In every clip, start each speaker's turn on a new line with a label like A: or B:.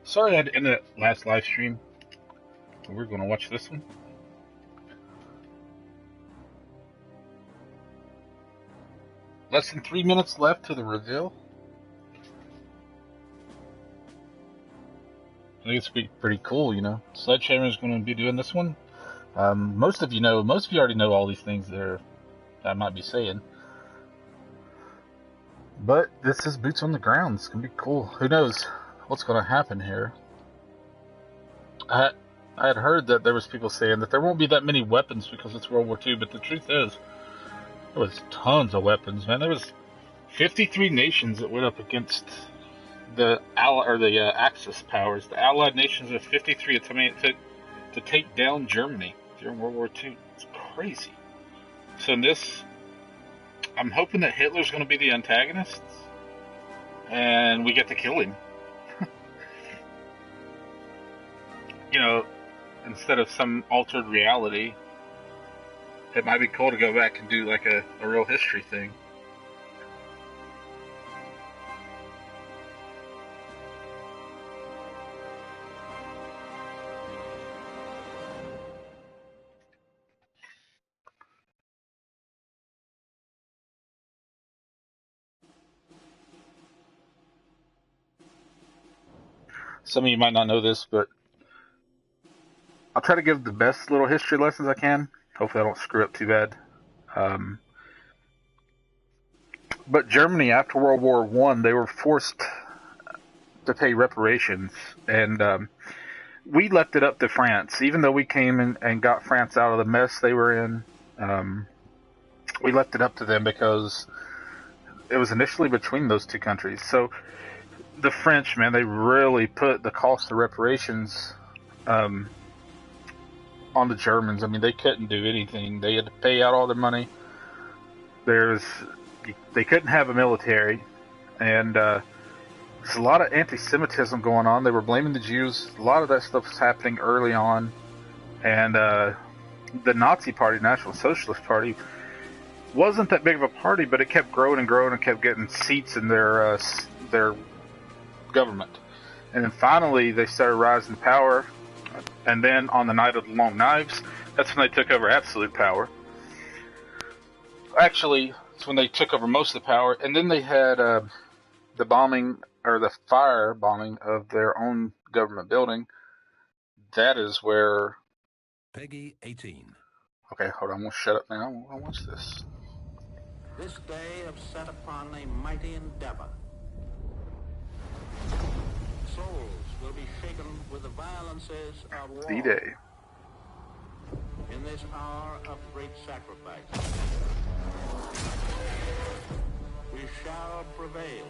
A: Sorry I had to end that last live stream. We're going to watch this one. Less than 3 minutes left to the reveal. I think it's pretty cool, you know. Sledgehammer is going to be doing this one. Most of you already know all these things that I might be saying. But this is boots on the ground. It's going to be cool. Who knows what's going to happen here. I had heard that there was people saying that there won't be that many weapons because it's World War II, but the truth is, there was tons of weapons, man. There was 53 nations that went up against the Axis powers. The Allied nations of 53 to take down Germany during World War II. It's crazy. So in this, I'm hoping that Hitler's going to be the antagonist, and we get to kill him. You know, instead of some altered reality, it might be cool to go back and do like a real history thing. Some of you might not know this, but I'll try to give the best little history lessons I can. Hopefully I don't screw up too bad. But Germany, after World War I, they were forced to pay reparations, and we left it up to France. Even though we came in and got France out of the mess they were in, we left it up to them because it was initially between those two countries. So the French, man, they really put the cost of reparations on the Germans. I mean, they couldn't do anything. They had to pay out all their money. They couldn't have a military, and there's a lot of anti-Semitism going on. They were blaming the Jews. A lot of that stuff was happening early on, and the Nazi Party, National Socialist Party, wasn't that big of a party, but it kept growing and growing and kept getting seats in their government. And then finally, they started rising to power. And then on the night of the Long Knives, that's when they took over absolute power. Actually, it's when they took over most of the power. And then they had the bombing, or the fire bombing of their own government building. That is where...
B: Peggy 18.
A: Okay, hold on. I'm going to shut up now. I want to watch this.
C: This day have set upon a mighty endeavor. Souls will be shaken with the violences of war.
A: D-Day.
C: In this hour of great sacrifice, we shall prevail.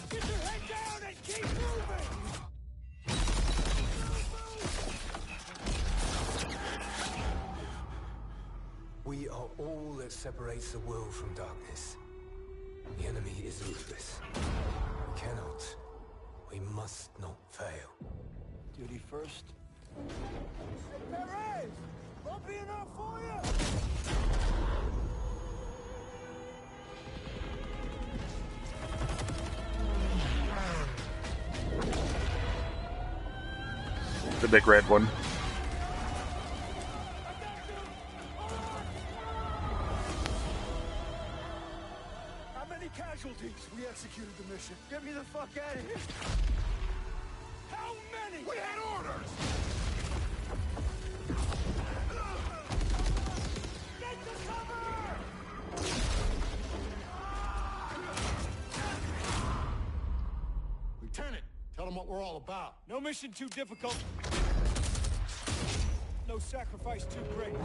D: Get your head down and keep moving!
E: We are all that separates the world from darkness. The enemy is ruthless. We cannot, we must not fail.
D: Duty first. Hey, Perez! Won't be enough for you!
A: The big red one.
D: How many casualties? We executed the mission. Get me the fuck out of here! How many? We had orders! Get to cover!
F: Lieutenant, tell them what we're all about.
D: No mission too difficult. No sacrifice too great.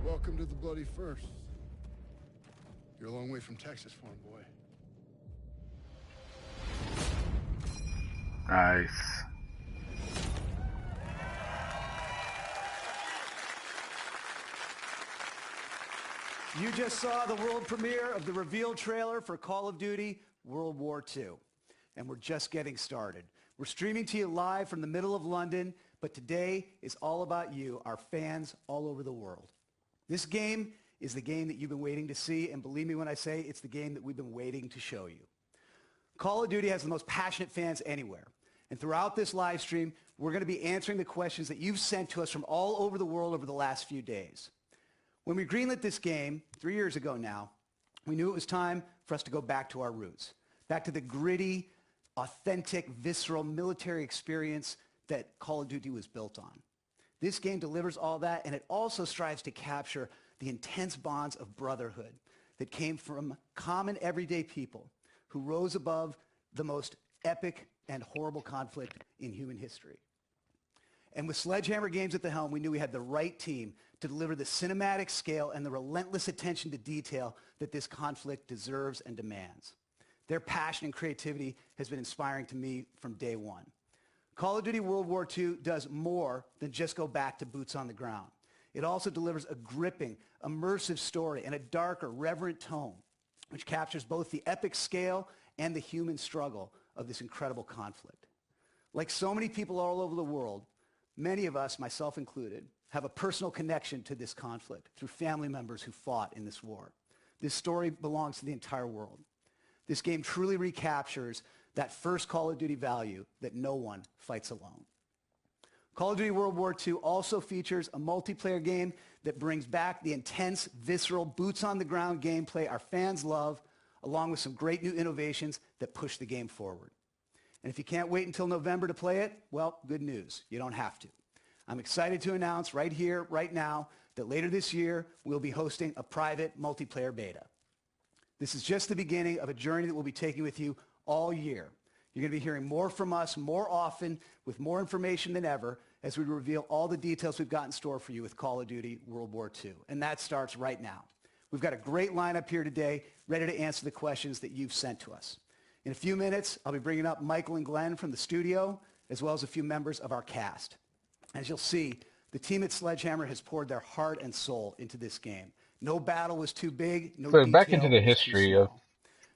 F: Welcome to the Bloody First. You're a long way from Texas, farm boy.
A: Nice.
G: You just saw the world premiere of the reveal trailer for Call of Duty World War II. And we're just getting started. We're streaming to you live from the middle of London, but today is all about you, our fans all over the world. This game is the game that you've been waiting to see, and believe me when I say it's the game that we've been waiting to show you. Call of Duty has the most passionate fans anywhere. And throughout this live stream, we're going to be answering the questions that you've sent to us from all over the world over the last few days. When we greenlit this game 3 years ago now, we knew it was time for us to go back to our roots, back to the gritty, authentic, visceral military experience that Call of Duty was built on. This game delivers all that, and it also strives to capture the intense bonds of brotherhood that came from common everyday people who rose above the most epic and horrible conflict in human history. And with Sledgehammer Games at the helm, we knew we had the right team to deliver the cinematic scale and the relentless attention to detail that this conflict deserves and demands. Their passion and creativity has been inspiring to me from day one. Call of Duty World War II does more than just go back to boots on the ground. It also delivers a gripping, immersive story and a darker, reverent tone, which captures both the epic scale and the human struggle of this incredible conflict. Like so many people all over the world, many of us, myself included, have a personal connection to this conflict through family members who fought in this war. This story belongs to the entire world. This game truly recaptures that first Call of Duty value that no one fights alone. Call of Duty World War II also features a multiplayer game that brings back the intense, visceral, boots-on-the-ground gameplay our fans love, along with some great new innovations that push the game forward. And if you can't wait until November to play it, well, good news. You don't have to. I'm excited to announce right here, right now, that later this year, we'll be hosting a private multiplayer beta. This is just the beginning of a journey that we'll be taking with you all year. You're going to be hearing more from us more often with more information than ever as we reveal all the details we've got in store for you with Call of Duty World War II. And that starts right now. We've got a great lineup here today, ready to answer the questions that you've sent to us. In a few minutes, I'll be bringing up Michael and Glenn from the studio, as well as a few members of our cast. As you'll see, the team at Sledgehammer has poured their heart and soul into this game. No battle was too big, no
A: So
G: detail
A: back into the
G: was too
A: history
G: small.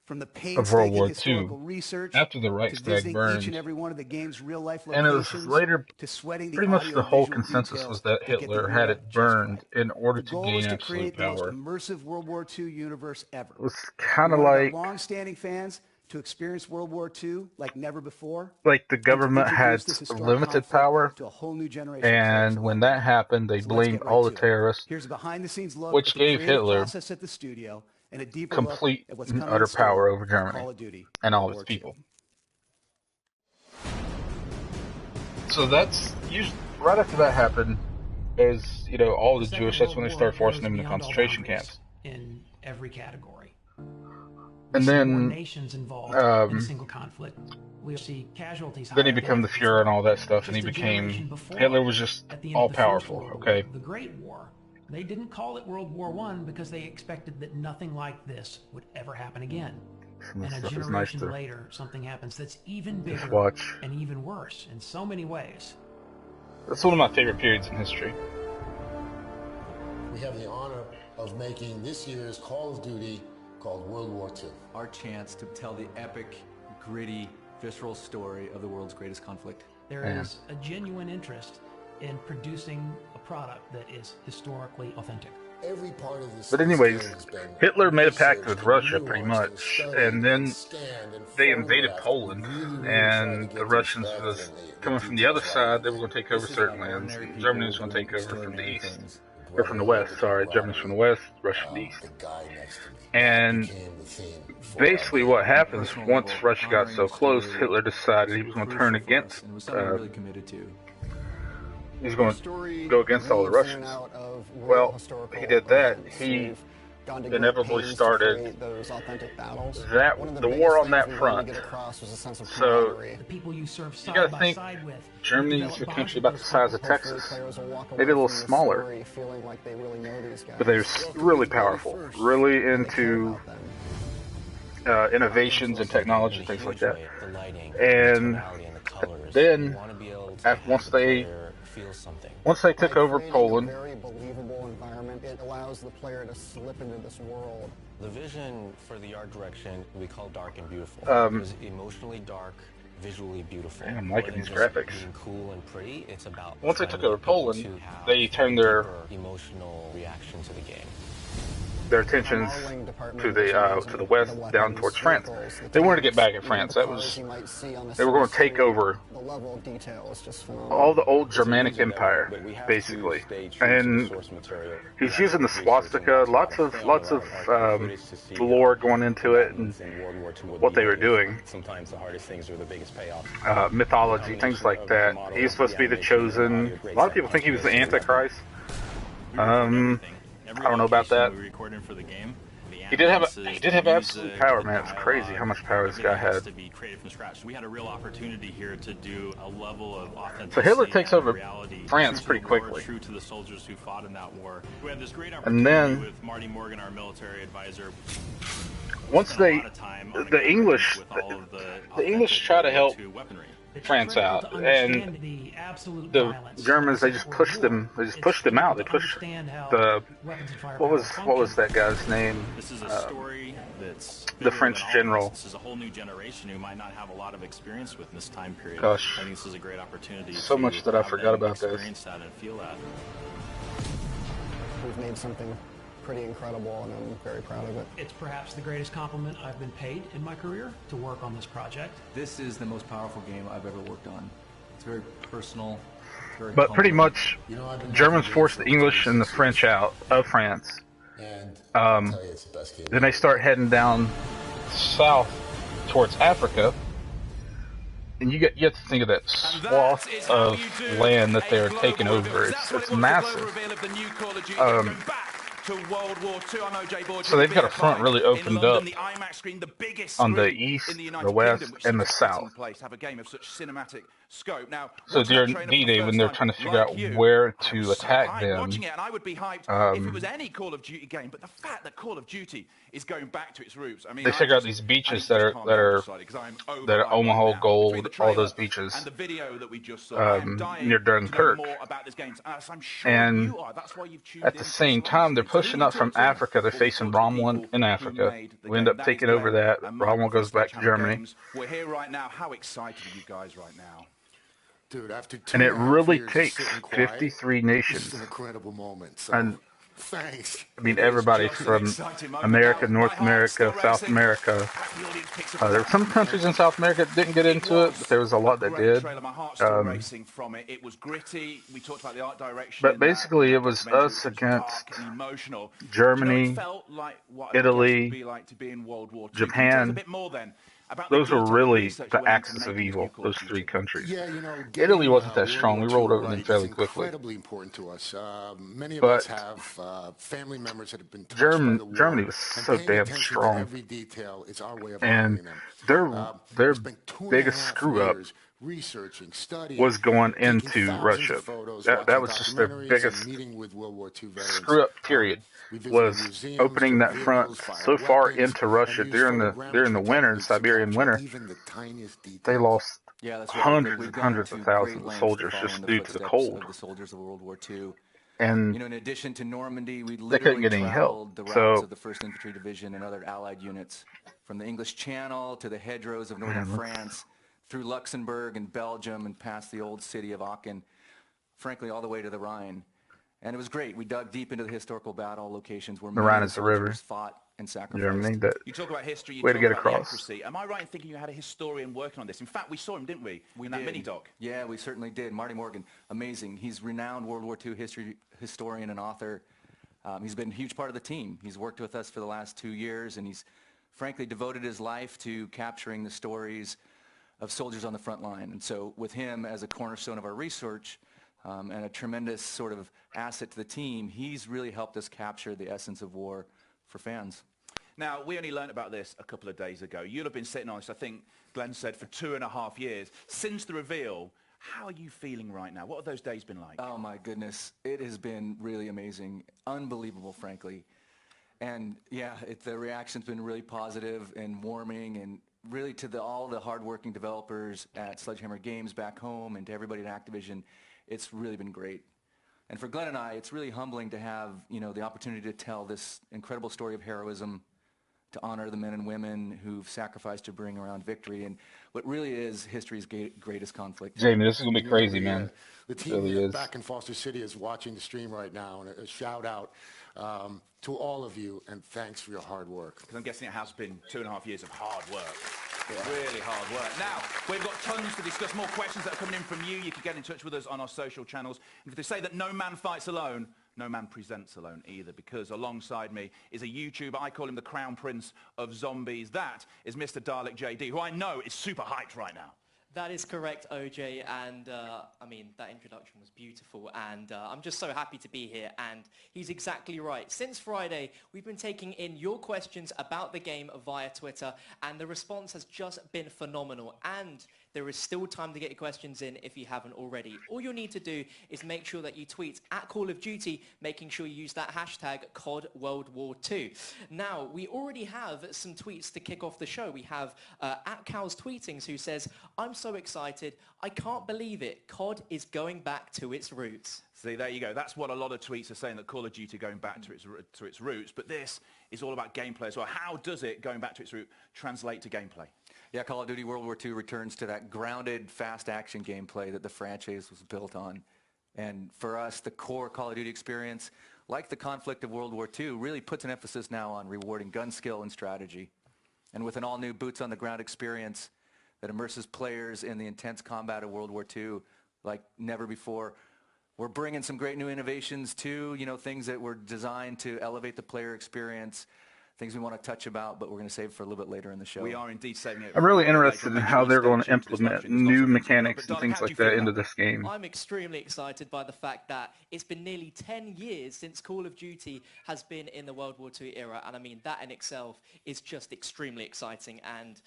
G: From the
A: of World
G: painstaking
A: War
G: historical
A: II,
G: research,
A: after the
G: to
A: Reichstag
G: visiting each and
A: burned,
G: every one of the game's real-life
A: and it was
G: locations,
A: later,
G: to sweating the
A: pretty much the whole
G: audio-visual
A: consensus
G: details
A: was that
G: that get the
A: Hitler had
G: era
A: it
G: just
A: burned
G: right.
A: in order
G: The
A: to
G: goal
A: gain
G: was to
A: absolute
G: create the most
A: power.
G: immersive World War II universe ever.
A: It was
G: We
A: kind of
G: wanted our
A: like
G: long-standing fans to experience World War II like never before,
A: the
G: and to
A: government
G: introduce
A: had
G: this historic
A: limited
G: conflict
A: power,
G: to a whole new generation of players
A: and when
G: globally.
A: that happened, they
G: So let's
A: blamed
G: get
A: all
G: right
A: the
G: to it.
A: terrorists,
G: Here's a behind-the-scenes look at
A: which
G: the
A: gave
G: creative
A: Hitler
G: process at the studio and a deeper look
A: complete
G: at what's
A: and
G: coming
A: utter
G: in store
A: power over
G: for
A: Germany
G: Call of Duty
A: and all
G: World
A: of its
G: War II.
A: people. So that's usually right after that happened. Is all the Jewish. That's when they start forcing them into concentration camps.
H: In every category.
A: And then
H: nations involved in a single conflict. We see casualties.
A: Then he became the Fuhrer and all that stuff, and he became Hitler was just all powerful. Okay.
H: The Great War. They didn't call it World War I because they expected that nothing like this would ever happen again. And a generation later, something happens that's even bigger and even worse in so many ways.
A: That's one of my favorite periods in history.
I: We have the honor of making this year's Call of Duty called World War II.
J: Our chance to tell the epic, gritty, visceral story of the world's greatest conflict.
H: There is a genuine interest in producing a product that is historically authentic.
I: Every part of this.
A: But anyways, Hitler made a pact with Russia pretty much, and then they invaded Poland, and the Russians was coming from the other side. They were going to take over certain lands. Germany was going to take over from the east, or from the west. Sorry, Germany's from the west, Russia from the east. And basically, what happens once Russia got so close, Hitler decided he was going to turn against. He's going to go against all the Russians. Well, he did that. He inevitably started the war on that front. So you got to think Germany's a country about the size of Texas, maybe a little smaller, but they're really powerful, really into innovations and technology, things like that. And then once they took over Poland,
K: it allows the player to slip into this world. The vision for the art direction we call dark and beautiful. It was emotionally dark, visually beautiful.
A: I'm liking these graphics.
K: Being cool and pretty, it's about
A: once they took over Poland, they turned their
K: emotional reaction to the game.
A: their attentions to the west, down towards France. They wanted to get back at France. They were going to take over all the old Germanic Empire, basically. And he's using the swastika, lots of lore going into it and what they were doing. Mythology, things like that. He's supposed to be the chosen. A lot of people think he was the Antichrist. I don't know about that. He did have absolute power, man. It's crazy how much power this guy had.
L: We had a real opportunity here to do a level of authenticity.
A: So Hitler takes over France pretty quickly.
L: True to the soldiers who fought in that war. We had this great
A: And then,
L: with Marty Morgan, our military advisor.
A: Once the English try to help France out, and the Germans, they just pushed them out. They pushed what was that guy's name?
L: This is a story that's
A: the French general.
L: This is a whole new generation who might not have a lot of experience with in this time period.
A: Gosh,
L: I think this is a great opportunity.
A: So much that I forgot about this.
L: That and feel that.
K: We've made something pretty incredible, and I'm very proud of it.
H: It's perhaps the greatest compliment I've been paid in my career to work on this project.
J: This is the most powerful game I've ever worked on. It's very personal.
A: But pretty much, Germans forced the English and the French out of France. Then they start heading down south towards Africa, and you have to think of that swath of land that they're taking over. It's massive. So they've got a front really opened up on the east, the west, and the south. So during D-Day, when they're trying to figure out where to attack them,
D: if it was any Call of Duty game, but the fact that Call of Duty is going back to its roots. I mean,
A: they figure out these beaches that are Omaha Gold, all those beaches near Dunkirk. And at the same time, they're pushing up from Africa. They're facing Rommel in Africa. We end up taking over that. Rommel goes back to Germany.
D: We're here right now. How excited are you guys right now?
I: Dude, after
A: and it really takes 53 nations.
I: This is an incredible moment. So,
A: and
I: thanks.
A: I mean, everybody from America, North America, South America. There were some countries in South America that didn't get into it, but there was a lot that did. But basically, it was us against Germany, Italy, Japan. Those were really the axis of evil, those three countries.
I: Yeah, you know,
A: Italy wasn't that strong. We rolled over them fairly quickly.
I: Incredibly important to us. Many of us have family members that have been touched by the war,
A: Germany was so damn strong.
I: Every detail is our way of
A: and their biggest screw up was going into Russia. That was just their biggest screw up period. Was opening that front so far into Russia during the winter, Siberian winter. They lost hundreds and hundreds of thousands of soldiers just due to the cold.
J: The soldiers of World War II.
A: And
J: in addition to Normandy, we
A: they couldn't get any help.
J: The routes of the 1st Infantry Division and other Allied units, from the English Channel to the hedgerows of northern France, through Luxembourg and Belgium and past the old city of Aachen, frankly, all the way to the Rhine. And it was great. We dug deep into the historical battle locations where
A: the Rhine is the river.
J: Fought and sacrificed.
A: Germany, that
D: you talk about history, you
A: way
D: talk
A: to get
D: about
A: across.
D: Accuracy. Am I right in thinking you had a historian working on this? In fact, we saw him, didn't we? In that mini doc.
J: Yeah, we certainly did. Marty Morgan, amazing. He's renowned World War II historian and author. He's been a huge part of the team. He's worked with us for the last 2 years, and he's frankly devoted his life to capturing the stories of soldiers on the front line. And so with him as a cornerstone of our research and a tremendous sort of asset to the team, he's really helped us capture the essence of war for fans.
D: Now, we only learned about this a couple of days ago. You'll have been sitting on this, I think Glenn said, for 2.5 years. Since the reveal, how are you feeling right now? What have those days been like?
J: Oh, my goodness. It has been really amazing. Unbelievable, frankly. And, yeah, the reaction's been really positive and warming, and really to all the hardworking developers at Sledgehammer Games back home and to everybody at Activision, it's really been great. And for Glenn and I, it's really humbling to have, the opportunity to tell this incredible story of heroism, to honor the men and women who've sacrificed to bring around victory, and what really is history's greatest conflict.
A: Jamie, this is going to be crazy, man.
I: The team
A: really
I: back in Foster City is watching the stream right now, and a shout out To all of you, and thanks for your hard work.
D: Because I'm guessing it has been 2.5 years of hard work. Yeah. Really hard work. Now, we've got tons to discuss, more questions that are coming in from you. You can get in touch with us on our social channels. And if they say that no man fights alone, no man presents alone either, because alongside me is a YouTuber. I call him the Crown Prince of Zombies. That is Mr. Dalek JD, who I know is super hyped right now.
M: That is correct, OJ, and I mean, that introduction was beautiful, and I'm just so happy to be here, and he's exactly right. Since Friday, we've been taking in your questions about the game via Twitter, and the response has just been phenomenal, and there is still time to get your questions in if you haven't already. All you'll need to do is make sure that you tweet at Call of Duty, making sure you use that hashtag COD World War II. Now, we already have some tweets to kick off the show. We have at Cal's Tweetings, who says, "I'm so excited, I can't believe it. COD is going back to its roots."
D: See, there you go. That's what a lot of tweets are saying, that Call of Duty going back to its roots. But this is all about gameplay as well. How does it, going back to its root, translate to gameplay?
J: Yeah, Call of Duty World War II returns to that grounded, fast action gameplay that the franchise was built on. And for us, the core Call of Duty experience, like the conflict of World War II, really puts an emphasis now on rewarding gun skill and strategy. And with an all-new boots-on-the-ground experience that immerses players in the intense combat of World War II like never before, we're bringing some great new innovations too, you know, things that were designed to elevate the player experience, things we want to touch about, but we're going to save for a little bit later in the show.
D: We are indeed saving it.
A: I'm really interested in how they're going to implement new mechanics and things like that into this game.
M: I'm extremely excited by the fact that it's been nearly 10 years since Call of Duty has been in the World War II era, and I mean, that in itself is just extremely exciting. And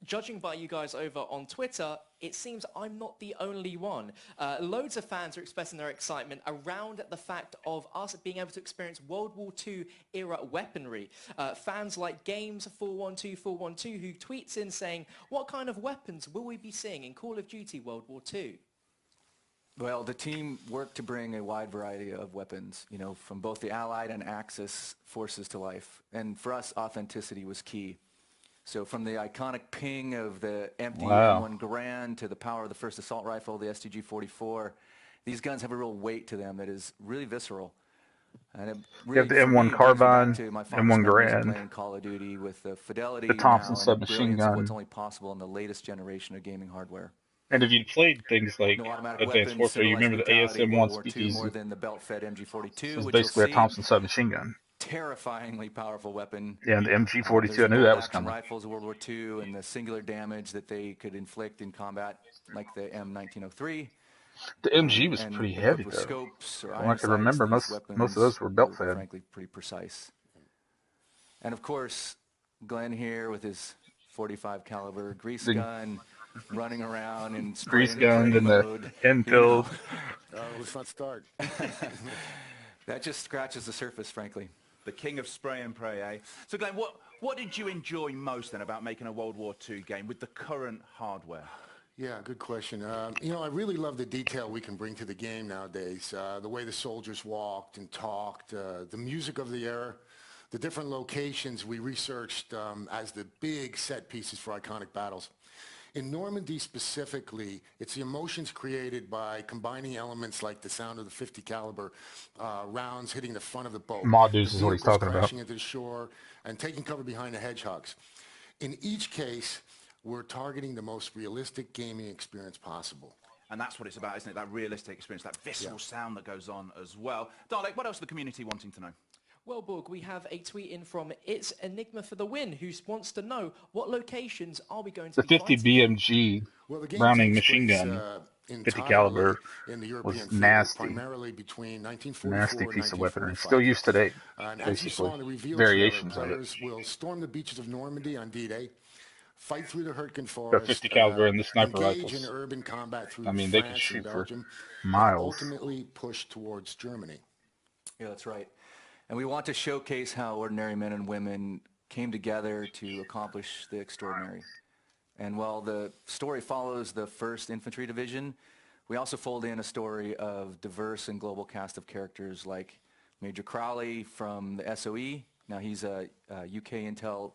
M: judging by you guys over on Twitter, it seems I'm not the only one. Loads of fans are expressing their excitement around the fact of us being able to experience World War II era weaponry. Fans like Games412412 who tweets in saying, "What kind of weapons will we be seeing in Call of Duty World War II?"
J: Well, the team worked to bring a wide variety of weapons, you know, from both the Allied and Axis forces to life. And for us, authenticity was key. So from the iconic ping of the empty M1 Garand to the power of the first assault rifle, the STG-44, these guns have a real weight to them that is really visceral. And it really,
A: you have the M1 Carbine, M1 Garand,
J: playing Call of Duty with the fidelity,
A: the Thompson
J: now,
A: submachine gun.
J: What's only possible in the latest generation of gaming hardware.
A: And if you played things like Advanced Warfare, you remember the ASM-1 speakeasy.
J: More than the belt-fed MG42,
A: it's basically a Thompson submachine gun.
J: Terrifyingly powerful weapon.
A: Yeah, and the MG42, I knew that was coming.
J: Rifles of World War II and the singular damage that they could inflict in combat, like the M1903.
A: The MG was pretty heavy, though.
J: Scopes or
A: I can remember, most of those were belt-fed.
J: Frankly, pretty precise. And of course, Glenn here with his 45 caliber grease gun, running around and
A: grease gun in the infield.
I: Let's not start.
J: That just scratches the surface, frankly.
D: The king of spray and pray, eh? So, Glenn, what did you enjoy most then about making a World War II game with the current hardware?
I: Yeah, good question. You know, I really love the detail we can bring to the game nowadays. The way the soldiers walked and talked, the music of the era, the different locations we researched as the big set pieces for iconic battles. In Normandy specifically, it's the emotions created by combining elements like the sound of the 50 caliber rounds hitting the front of the boat.
A: Modus is what he's talking about.
I: Crashing into the shore and taking cover behind the hedgehogs. In each case, we're targeting the most realistic gaming experience possible.
D: And that's what it's about, isn't it? That realistic experience, that visceral sound that goes on as well. Dalek, what else is the community wanting to know?
M: Well, Borg, we have a tweet in from It's Enigma for the Win, who wants to know what locations are we going to
A: be fighting? The 50 BMG Browning machine gun, 50 caliber, was nasty.
I: Primarily between 1944
A: nasty piece of weaponry. Still used today, basically. Variations of it.
I: Will storm the beaches of Normandy on D-Day, fight through the Hurtgen Forest,
A: the 50 caliber and the sniper
I: engage
A: rifles.
I: in urban combat through
A: I mean,
I: France
A: they can shoot for
I: Belgium,
A: miles.
I: And ultimately push towards Germany.
J: Yeah, that's right. And we want to showcase how ordinary men and women came together to accomplish the extraordinary. And while the story follows the 1st Infantry Division, we also fold in a story of diverse and global cast of characters like Major Crowley from the SOE. Now he's a UK intel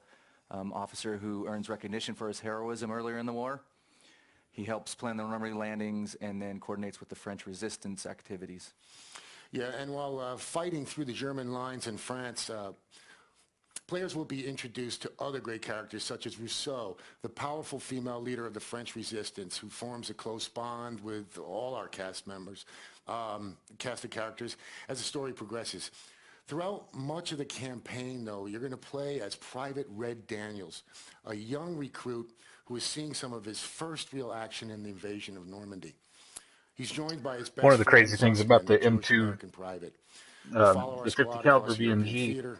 J: officer who earns recognition for his heroism earlier in the war. He helps plan the Normandy landings and then coordinates with the French resistance activities.
I: Yeah, and while fighting through the German lines in France, players will be introduced to other great characters such as Rousseau, the powerful female leader of the French resistance who forms a close bond with all our cast members, cast of characters, as the story progresses. Throughout much of the campaign, though, you're going to play as Private Red Daniels, a young recruit who is seeing some of his first real action in the invasion of Normandy. He's joined by his best
A: One of the
I: friend,
A: crazy things about
I: Zussman,
A: the
I: a Jewish
A: M2,
I: American private. Follow our
A: the 50
I: squad
A: caliber
I: across European
A: BMG,
I: theater.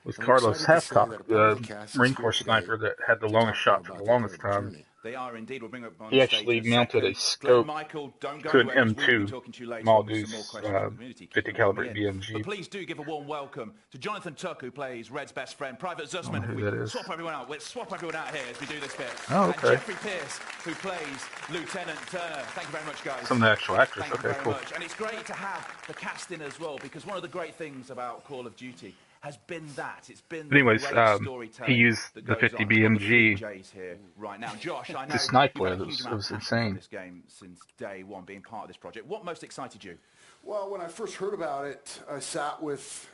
A: was
I: And we're
A: Carlos
I: excited to say
A: Hathcock,
I: that a part of the
A: the
I: cast is
A: Marine
I: here
A: Corps
I: today
A: sniper that had the
I: to
A: longest
I: talk more
A: shot for the
I: about their
A: longest
I: incredible
A: time.
I: journey.
D: They are indeed. We'll bring up on
A: He
D: stage
A: actually
D: in a
A: mounted
D: second.
A: a
D: Glenn
A: scope
D: Michael, don't go
A: to an
D: anywhere because we'll be
A: M2
D: talking to you later on with some more
A: Maldus
D: questions from the community. Keep
A: 50
D: them
A: caliber
D: coming in.
A: BMG.
D: But please do give a warm welcome to Jonathan Tuck, who plays Red's best friend, Private
A: I don't know
D: Zussman.
A: who
D: We
A: that is.
D: swap everyone out. Let's swap everyone out here as we do this bit.
A: Oh,
D: And
A: okay.
D: Jeffrey Pierce, who plays Lieutenant Turner. Thank you very much, guys.
A: Some of the actual actors.
D: Thank you
A: Okay,
D: very
A: cool.
D: much. And it's great to have the cast in as well, because one of the great things about Call of Duty has been that. It's been
A: But anyways,
D: the great storytelling
A: he used
D: that
A: the
D: goes
A: 50
D: on. We've got the three
A: BMG
D: J's here right now. Josh, I know
A: to snipe
D: you've had
A: with.
D: a huge
A: It
D: amount
A: was
D: of passion for
A: insane.
D: this game since day one, being part of this project. What most excited you?
F: Well, when I first heard about it, I sat with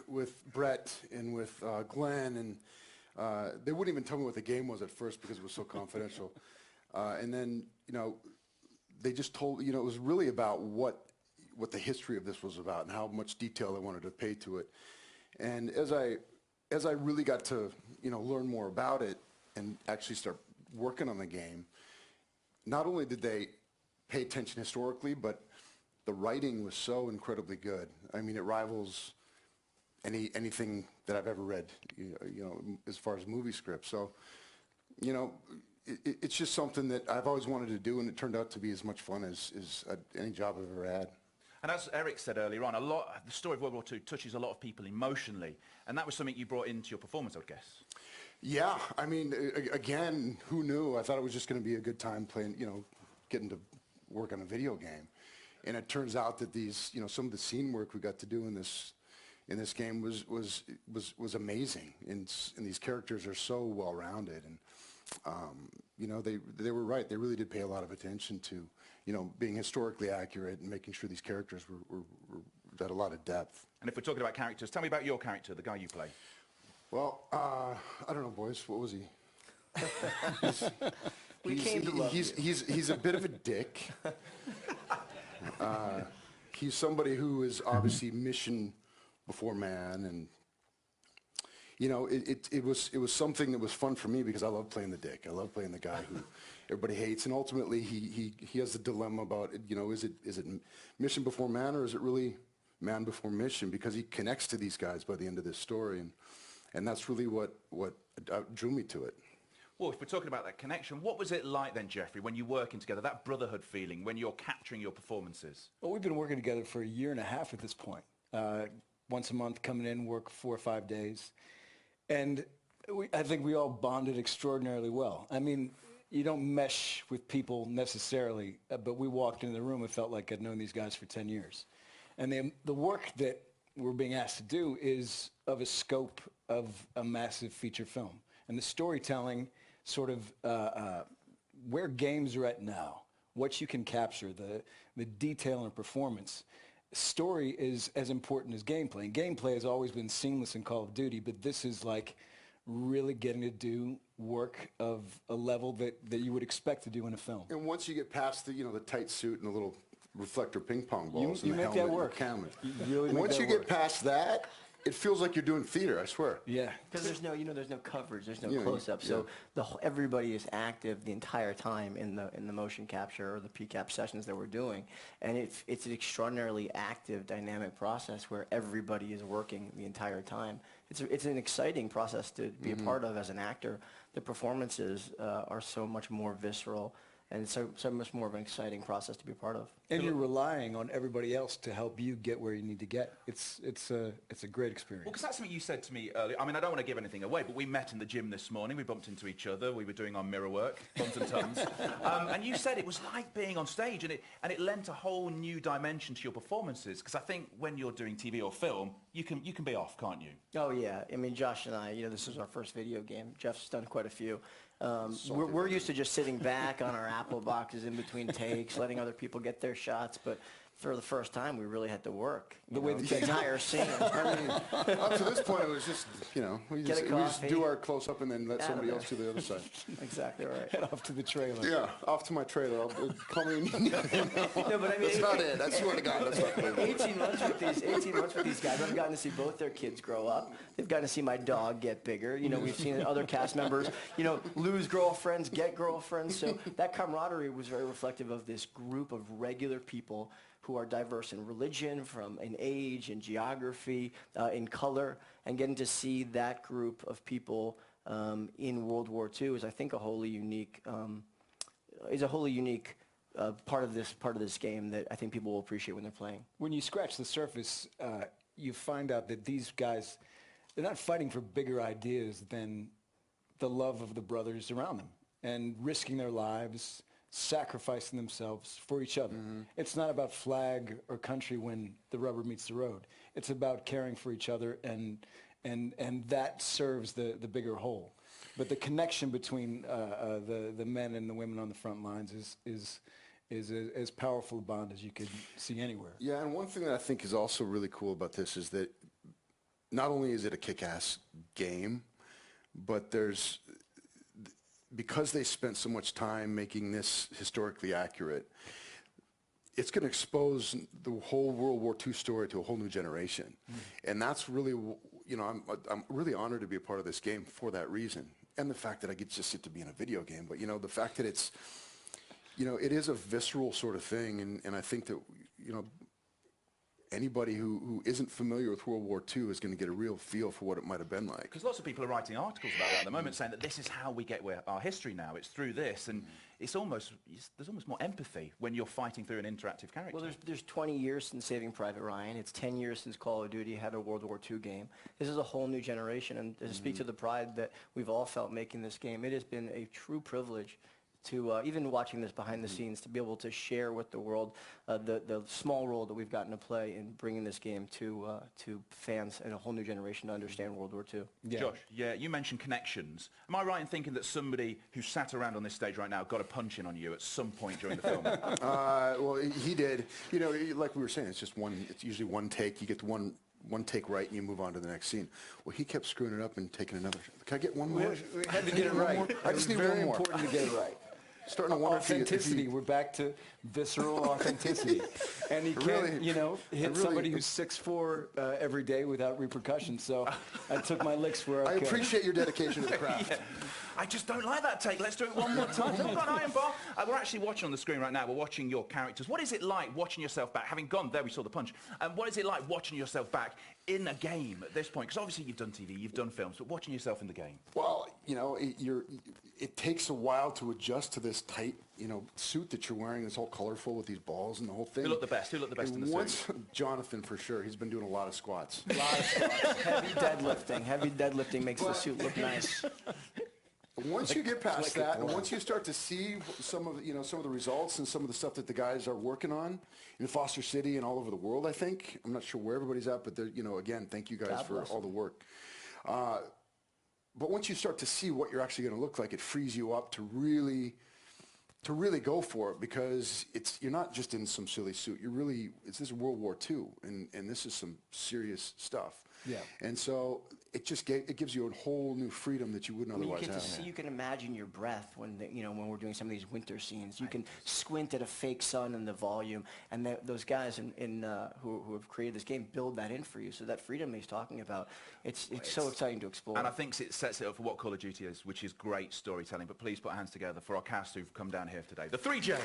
F: Brett and with Glenn, and they wouldn't even tell me what the game was at first because it was so confidential. And then, you know, they just told, you know, it was really about what the history of this was about and how much detail they wanted to pay to it. And as I really got to, you know, learn more about it and actually start working on the game, not only did they pay attention historically, but the writing was so incredibly good. I mean, it rivals anything that I've ever read, you know, as far as movie scripts. So, you know, it's just something that I've always wanted to do, and it turned out to be as much fun as any job I've ever had.
D: And as Eric said earlier on, the story of World War II touches a lot of people emotionally, and that was something you brought into your performance, I would guess.
F: Yeah, I mean, again, who knew? I thought it was just going to be a good time playing, you know, getting to work on a video game. And it turns out that these, you know, some of the scene work we got to do in this game was amazing. And these characters are so well-rounded. And, you know, they were right. They really did pay a lot of attention to, you know, being historically accurate and making sure these characters were had a lot of depth.
D: And if we're talking about characters, tell me about your character, the guy you play.
F: Well, I don't know, boys. What was he? He's a bit of a dick. He's somebody who is obviously mission before man, and you know, it was something that was fun for me because I love playing the dick. I love playing the guy who everybody hates, and ultimately he has a dilemma about, you know, is it mission before man, or is it really man before mission? Because he connects to these guys by the end of this story, and that's really what drew me to it.
D: Well, if we're talking about that connection, what was it like then, Jeffrey, when you're working together, that brotherhood feeling, when you're capturing your performances?
N: Well, we've been working together for 1.5 years at this point. Once a month, coming in, work 4 or 5 days. And I think we all bonded extraordinarily well. I mean, you don't mesh with people necessarily, but we walked into the room and felt like I'd known these guys for 10 years. And the work that we're being asked to do is of a scope of a massive feature film. And the storytelling sort of where games are at now, what you can capture, the detail and performance. Story is as important as gameplay. And gameplay has always been seamless in Call of Duty, but this is like really getting to do work of a level that you would expect to do in a film.
F: And once you get past the, you know, the tight suit and the little reflector ping pong balls
N: you
F: and the
N: make
F: helmet
N: that work.
F: and the camera.
N: You really make
F: once
N: that
F: you
N: work.
F: get past that, it feels like you're doing theater, I swear.
N: Yeah.
O: Because there's no, there's no coverage, there's no
F: Yeah,
O: close-up,
F: yeah.
O: so everybody is active the entire time in the motion capture or the PCAP sessions that we're doing, and it's an extraordinarily active, dynamic process where everybody is working the entire time. It's an exciting process to be a part of as an actor. The performances are so much more visceral, and it's so much more of an exciting process to be a part of.
N: And you're relying on everybody else to help you get where you need to get. It's a great experience.
D: Well, because that's something you said to me earlier. I mean, I don't want to give anything away, but we met in the gym this morning. We bumped into each other. We were doing our mirror work, tons and tons. And you said it was like being on stage, and it lent a whole new dimension to your performances. Because I think when you're doing TV or film, you can be off, can't you?
O: Oh yeah, I mean, Josh and I, this is our first video game. Jeff's done quite a few. We're used to just sitting back on our Apple boxes in between takes, letting other people get their shots. But for the first time, we really had to work.
N: The way
O: the entire scene.
F: I mean, up to this point, it was just, we just do our close-up and then let somebody else do the other side.
O: Exactly right.
N: Head off to the trailer.
F: Yeah, off to my trailer. Call me.
O: No, but I mean,
F: that's not it. I swear to God, that's not it.
O: 18 months with these guys. I've gotten to see both their kids grow up. They've gotten to see my dog get bigger. We've seen other cast members, lose girlfriends, get girlfriends. So that camaraderie was very reflective of this group of regular people who are diverse in religion, in age, in geography, in color, and getting to see that group of people in World War II is, I think, a wholly unique part of this game that I think people will appreciate when they're playing.
N: When you scratch the surface, you find out that these guys, they're not fighting for bigger ideas than the love of the brothers around them and risking their lives, sacrificing themselves for each other. Mm-hmm. It's not about flag or country when the rubber meets the road. It's about caring for each other, and that serves the bigger whole. But the connection between the men and the women on the front lines is as powerful a bond as you could see anywhere.
F: Yeah, and one thing that I think is also really cool about this is that not only is it a kick-ass game, but because they spent so much time making this historically accurate, it's going to expose the whole World War II story to a whole new generation. Mm-hmm. And that's really, I'm really honored to be a part of this game for that reason. And the fact that I get just to be in a video game, but the fact that it's, it is a visceral sort of thing, and I think that, anybody who isn't familiar with World War II is going to get a real feel for what it might have been like.
D: Because lots of people are writing articles about that at the moment, saying that this is how we get our history now. It's through this, and there's almost more empathy when you're fighting through an interactive character.
O: Well, there's 20 years since Saving Private Ryan. It's 10 years since Call of Duty had a World War II game. This is a whole new generation, and to speak to the pride that we've all felt making this game, it has been a true privilege to, even watching this behind the scenes, to be able to share with the world the small role that we've gotten to play in bringing this game to fans and a whole new generation to understand World War II.
D: Yeah. Josh, you mentioned connections. Am I right in thinking that somebody who sat around on this stage right now got a punch in on you at some point during the film?
F: Well, he did. Like we were saying, it's usually one take. You get the one take right and you move on to the next scene. Well, he kept screwing it up and taking another. Can I get one more?
N: We had to get it right.
F: I just need one more.
N: Very important to get it right.
F: Starting to wonder
N: authenticity. We're back to visceral authenticity, and you can't, hit somebody who's 6'4" every day without repercussions. So I took my licks where I could.
F: I appreciate your dedication to the craft.
D: Yeah. I just don't like that take. Let's do it one more time. Come on, Iron Bar. We're actually watching on the screen right now. We're watching your characters. What is it like watching yourself back? Having gone there, we saw the punch. What is it like watching yourself back in a game at this point? Because obviously you've done TV, you've done films, but watching yourself in the game.
F: Well, it takes a while to adjust to this tight, suit that you're wearing. It's all colorful with these balls and the whole thing.
D: Who looked the best? Who looked the best in the suit?
F: Jonathan, for sure. He's been doing a lot of squats.
O: Heavy deadlifting. Heavy deadlifting makes the suit look nice.
F: Once you get past that, and once you start to see some of the results and some of the stuff that the guys are working on in Foster City and all over the world, I think. I'm not sure where everybody's at, but again, thank you guys for all the work. But once you start to see what you're actually going to look like, it frees you up to really go for it, because you're not just in some silly suit. This is World War II, and this is some serious stuff. Yeah. And so it gives you a whole new freedom that you wouldn't otherwise have.
O: You get to see, you can imagine your breath when when we're doing some of these winter scenes. You can squint at a fake sun and the volume, and those guys who have created this game build that in for you. So that freedom he's talking about, it's so exciting to explore.
D: And I think it sets it up for what Call of Duty is, which is great storytelling. But please put hands together for our cast who've come down here today. The 3 Js.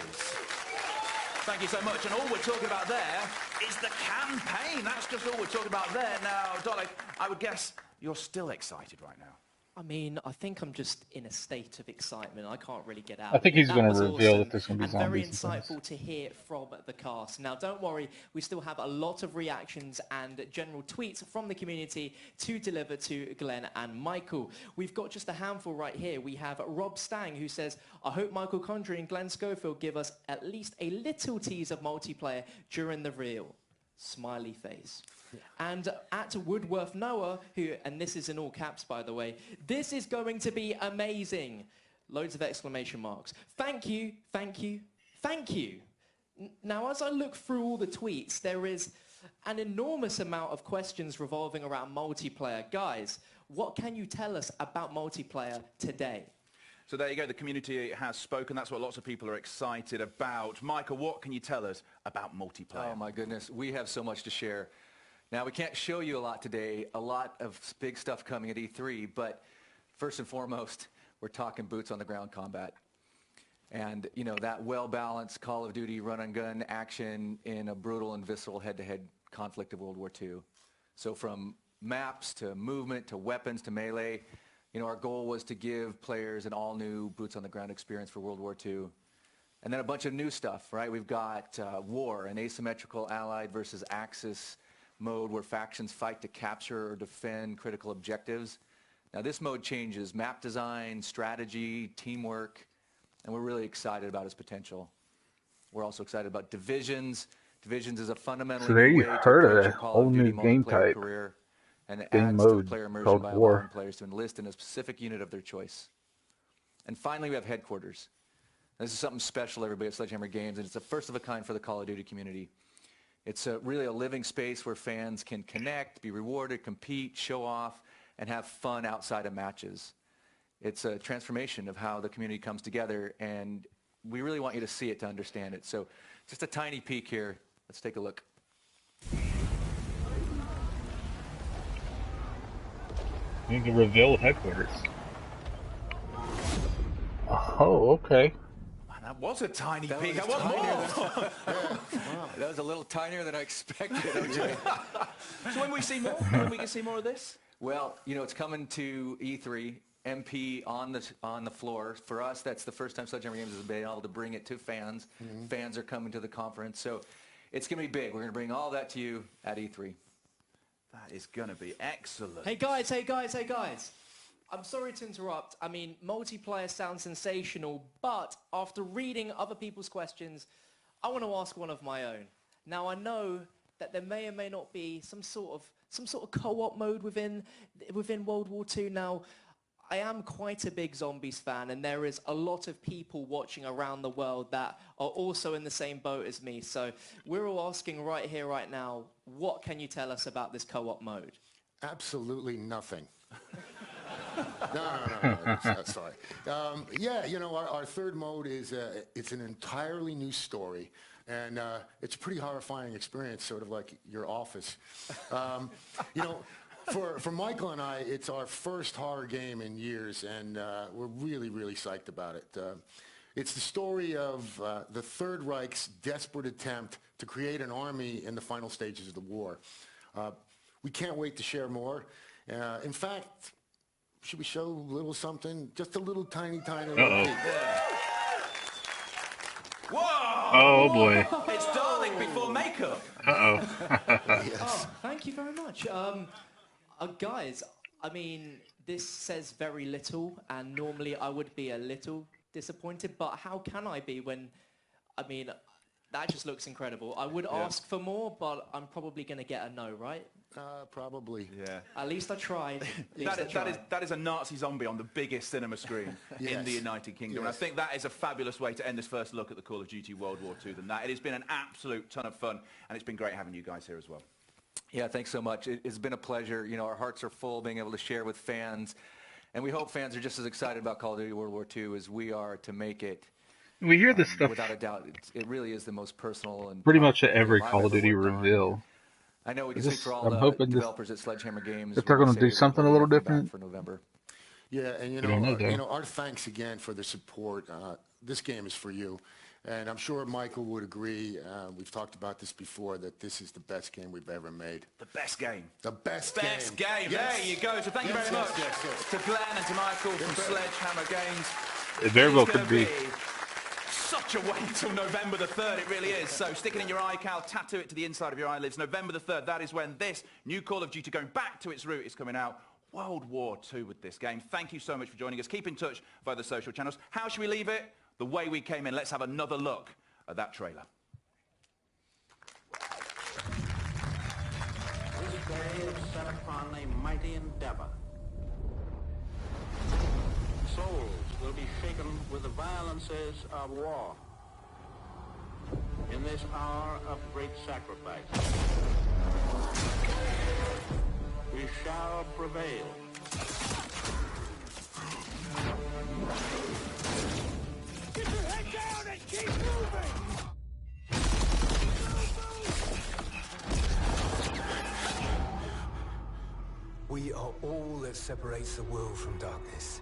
D: Thank you so much. And all we're talking about there is the campaign. That's just all we're talking about there. Now, Dolly, I would guess you're still excited right now.
M: I mean, I think I'm just in a state of excitement. I can't really get out.
A: I think he's going to reveal
M: awesome,
A: that there's going to be zombies.
M: Very insightful to hear from the cast. Now, don't worry, we still have a lot of reactions and general tweets from the community to deliver to Glenn and Michael. We've got just a handful right here. We have Rob Stang, who says, I hope Michael Condrey and Glenn Schofield give us at least a little tease of multiplayer during the real. Smiley face. Yeah. And at Woodworth Noah, and this is in all caps, by the way, this is going to be amazing. Loads of exclamation marks. Thank you, thank you, thank you. Now, as I look through all the tweets, there is an enormous amount of questions revolving around multiplayer. Guys, what can you tell us about multiplayer today?
D: So there you go, the community has spoken. That's what lots of people are excited about. Michael, what can you tell us about multiplayer?
J: Oh, my goodness. We have so much to share. Now, we can't show you a lot today, a lot of big stuff coming at E3, but first and foremost, we're talking boots on the ground combat. And, you know, that well-balanced Call of Duty run-and-gun action in a brutal and visceral head-to-head conflict of World War II. So from maps to movement to weapons to melee, you know, our goal was to give players an all-new boots-on-the-ground experience for World War II. And then a bunch of new stuff, right? We've got War, an asymmetrical Allied versus Axis mode where factions fight to capture or defend critical objectives. Now, this mode changes map design, strategy, teamwork, and we're really excited about its potential. We're also excited about Divisions. Divisions is a fundamentally new way to approach a Call of Duty multiplayer career, and it adds to the player immersion by allowing players to enlist in a specific unit of their choice. And finally, we have Headquarters. This is something special, everybody, at Sledgehammer Games, and it's the first of a kind for the Call of Duty community. It's really a living space where fans can connect, be rewarded, compete, show off, and have fun outside of matches. It's a transformation of how the community comes together, and we really want you to see it to understand it. So just a tiny peek here. Let's take a look.
A: You can reveal Headquarters. Oh, okay.
D: That was a tiny peek.
J: That was a little tinier than I expected, OJ.
D: So when we see more? When we can see more of this?
J: Well, you know, it's coming to E3. MP on the floor. For us, that's the first time Sledgehammer Games has been able to bring it to fans. Mm-hmm. Fans are coming to the conference. So it's going to be big. We're going to bring all that to you at E3.
D: That is going to be excellent.
M: Hey, guys, hey, guys, hey, guys. I'm sorry to interrupt. I mean, multiplayer sounds sensational, but after reading other people's questions, I want to ask one of my own. Now, I know that there may or may not be some sort of co-op mode within World War II. Now, I am quite a big Zombies fan, and there is a lot of people watching around the world that are also in the same boat as me. So we're all asking right here, right now, what can you tell us about this co-op mode?
I: Absolutely nothing. No, sorry. Yeah, you know, our third mode is it's an entirely new story, and it's a pretty horrifying experience, sort of like your office. You know, for Michael and I, it's our first horror game in years, and we're really, really psyched about it. It's the story of the Third Reich's desperate attempt to create an army in the final stages of the war. We can't wait to share more. In fact, should we show a little something? Just a little tiny little peek.
D: Whoa!
A: Oh boy!
D: It's Dalek before makeup.
A: Yes.
M: Oh, thank you very much. Guys, I mean, this says very little, and normally I would be a little disappointed, but how can I be when, I mean, that just looks incredible. I would ask for more, but I'm probably going to get a no, right?
I: Probably.
D: Yeah.
M: At least I tried.
D: That is a Nazi zombie on the biggest cinema screen in the United Kingdom.
I: Yes.
D: And I think that is a fabulous way to end this first look at the Call of Duty World War II than that. It has been an absolute ton of fun, and it's been great having you guys here as well.
J: Yeah, thanks so much. It's been a pleasure. You know, our hearts are full being able to share with fans, and we hope fans are just as excited about Call of Duty World War II as we are to make it.
A: We hear this stuff
J: without a doubt. It really is the most personal and
A: pretty much at every Call of Duty reveal.
J: I know we can speak for all the developers at Sledgehammer Games.
A: If they're going to do something a little different
J: for November.
I: Yeah, and you know, our thanks again for the support. This game is for you, and I'm sure Michael would agree. We've talked about this before, that this is the best game we've ever made.
D: The best game.
I: The best
D: game. Yes. There you go. So thank you very much to Glenn and to Michael from Sledgehammer Games.
A: It very well could be.
D: Such a wait till November the 3rd, it really is. So stick it in your iCal, tattoo it to the inside of your eyelids. November the 3rd, that is when this new Call of Duty, going back to its root, is coming out. World War II with this game. Thank you so much for joining us. Keep in touch via the social channels. How should we leave it? The way we came in. Let's have another look at that trailer.
C: This day is set upon a mighty endeavor. Souls will be shaken with the violences of war. in this hour of great sacrifice. We shall prevail.
P: Get your head down and keep moving!
E: We are all that separates the world from darkness.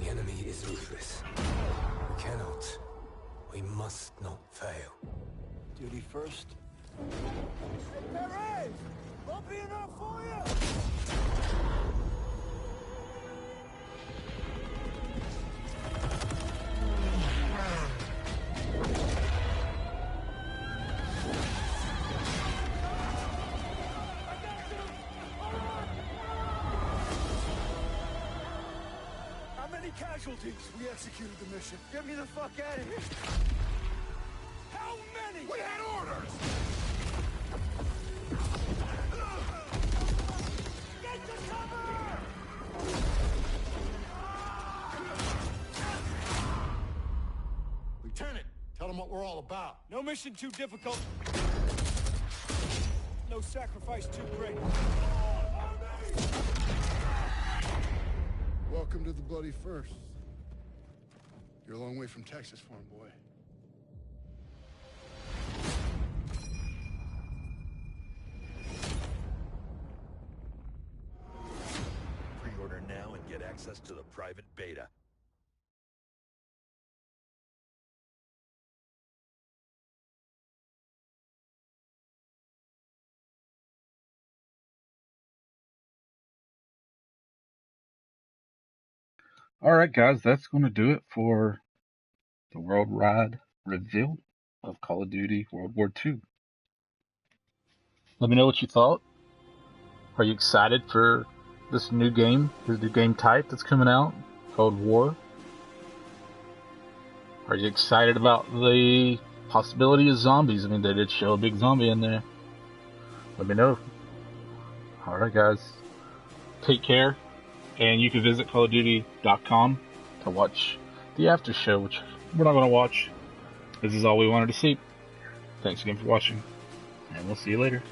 E: The enemy is ruthless. We cannot, we must not fail.
N: Duty first.
P: Perez! Bumpy enough for you? How many casualties? We executed the mission. Get me the fuck out of here. How many? We had orders! Get to cover!
I: Lieutenant, tell them what we're all about.
P: No mission too difficult. No sacrifice too great.
F: Welcome to the Bloody First. You're a long way from Texas, farm boy.
B: Pre-order now and get access to the private beta.
A: Alright guys, that's going to do it for the worldwide reveal of Call of Duty World War II. Let me know what you thought. Are you excited for this new game, this new game type that's coming out, called War? Are you excited about the possibility of zombies? I mean, they did show a big zombie in there. Let me know. Alright guys, take care. And you can visit CallOfDuty.com to watch the after show, which we're not going to watch. This is all we wanted to see. Thanks again for watching, and we'll see you later.